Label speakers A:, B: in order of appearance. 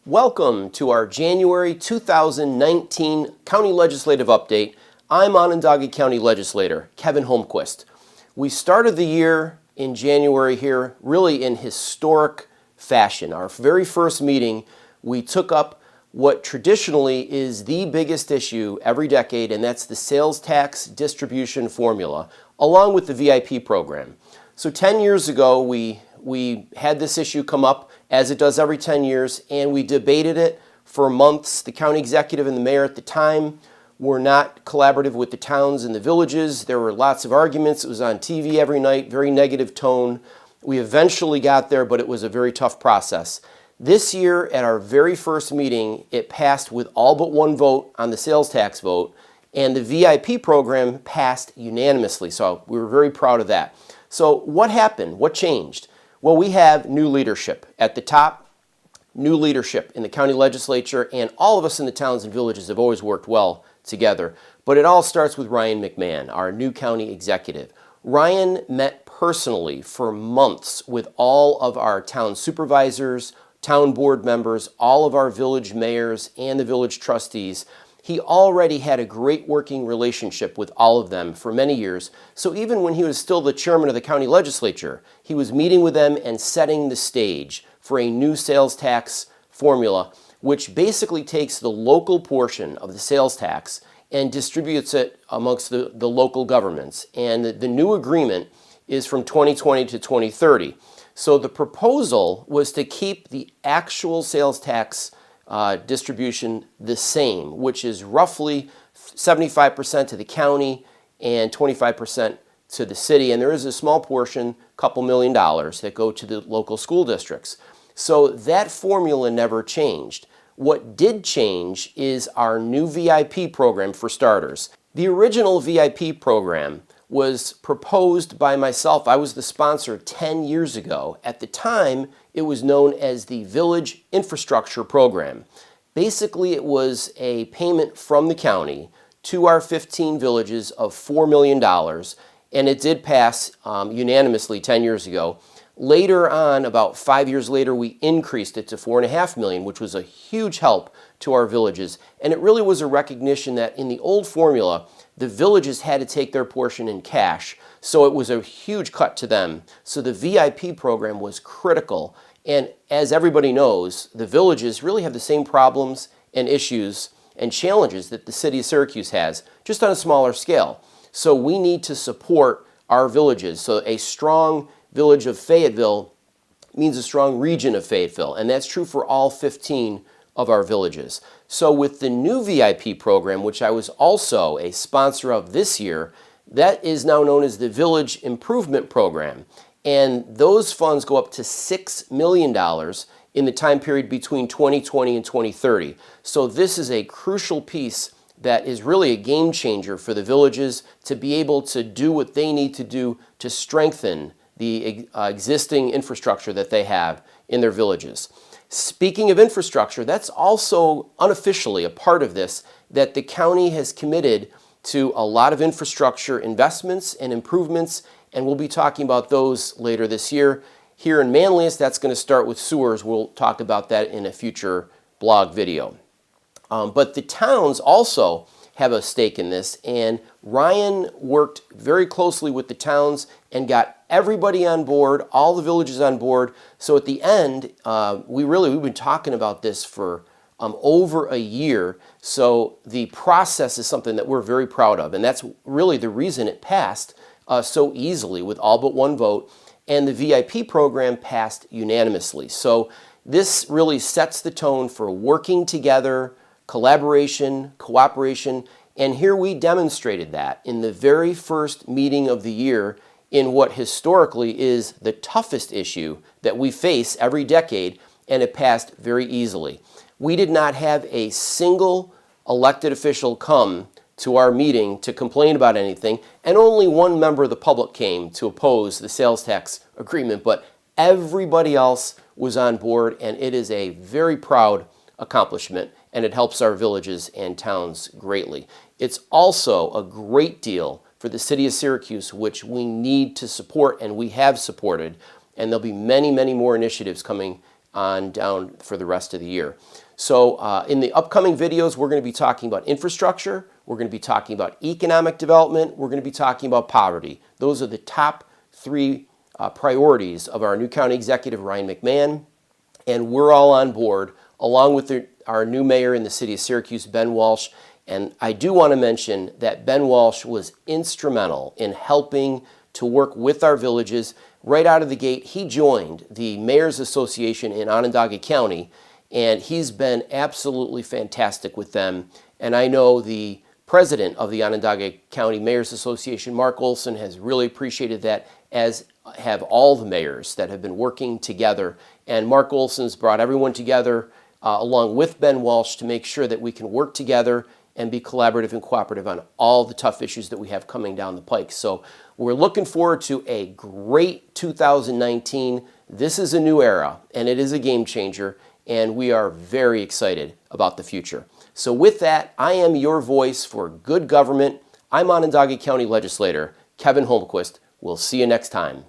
A: Welcome to our January 2019 County Legislative Update. I'm Onondaga County Legislator Kevin Holmquist. We started the year in January here really in historic fashion. Our very first meeting, we took up what traditionally is the biggest issue every decade, and that's the sales tax distribution formula, along with the VIP program. So 10 years ago, we had this issue come up, as it does every 10 years, and we debated it for months. The county executive and the mayor at the time were not collaborative with the towns and the villages. There were lots of arguments. It was on TV every night, very negative tone. We eventually got there, but it was a very tough process. This year, at our very first meeting, it passed with all but one vote on the sales tax vote, and the VIP program passed unanimously, so we were very proud of that. So what happened? What changed? Well, we have new leadership at the top, new leadership in the county legislature, and all of us in the towns and villages have always worked well together. But it all starts with Ryan McMahon, our new county executive. Ryan met personally for months with all of our town supervisors, town board members, all of our village mayors, and the village trustees. He already had a great working relationship with all of them for many years, so even when he was still the chairman of the county legislature, he was meeting with them and setting the stage for a new sales tax formula, which basically takes the local portion of the sales tax and distributes it amongst the local governments. And the new agreement is from 2020 to 2030. So the proposal was to keep the actual sales tax distribution the same, which is roughly 75% to the county and 25% to the city. And there is a small portion, $2 million, that go to the local school districts. So that formula never changed. What did change is our new VIP program for starters. The original VIP program was proposed by myself. I was the sponsor 10 years ago. At the time, it was known as the Village Infrastructure Program. Basically, it was a payment from the county to our 15 villages of $4 million, and it did pass unanimously 10 years ago. Later on, about 5 years later, we increased it to $4.5 million, which was a huge help to our villages. And it really was a recognition that in the old formula, the villages had to take their portion in cash, so it was a huge cut to them. So the VIP program was critical, and as everybody knows, the villages really have the same problems and issues and challenges that the city of Syracuse has, just on a smaller scale. So we need to support our villages. So a strong village of Fayetteville means a strong region of Fayetteville, and that's true for all 15 of our villages. So with the new VIP program, which I was also a sponsor of this year, that is now known as the Village Improvement Program. And those funds go up to $6 million in the time period between 2020 and 2030. So this is a crucial piece that is really a game changer for the villages to be able to do what they need to do to strengthen the existing infrastructure that they have in their villages. Speaking of infrastructure, that's also unofficially a part of this, that the county has committed to a lot of infrastructure investments and improvements, and we'll be talking about those later this year. Here in Manlius, that's going to start with sewers. We'll talk about that in a future blog video. But the towns also have a stake in this, and Ryan worked very closely with the towns and got everybody on board, all the villages on board. So at the end, we've been talking about this for over a year. So the process is something that we're very proud of, and that's really the reason it passed so easily with all but one vote, and the VIP program passed unanimously. So this really sets the tone for working together, collaboration, cooperation, and here we demonstrated that in the very first meeting of the year in what historically is the toughest issue that we face every decade, and it passed very easily. We did not have a single elected official come to our meeting to complain about anything, and only one member of the public came to oppose the sales tax agreement, but everybody else was on board, and it is a very proud accomplishment, and it helps our villages and towns greatly. It's also a great deal for the city of Syracuse, which we need to support, and we have supported, and there'll be many, many more initiatives coming on down for the rest of the year. So in the upcoming videos, we're going to be talking about infrastructure, we're going to be talking about economic development, we're going to be talking about poverty. Those are the top three priorities of our new county executive, Ryan McMahon, and we're all on board, along with our new mayor in the city of Syracuse, Ben Walsh. And I do want to mention that Ben Walsh was instrumental in helping to work with our villages. Right out of the gate, he joined the Mayor's Association in Onondaga County, and he's been absolutely fantastic with them. And I know the president of the Onondaga County Mayor's Association, Mark Olson, has really appreciated that, as have all the mayors that have been working together. And Mark Olson's brought everyone together along with Ben Walsh to make sure that we can work together and be collaborative and cooperative on all the tough issues that we have coming down the pike. So we're looking forward to a great 2019. This is a new era, and it is a game changer, and we are very excited about the future. So with that, I am your voice for good government. I'm Onondaga County Legislator Kevin Holmquist. We'll see you next time.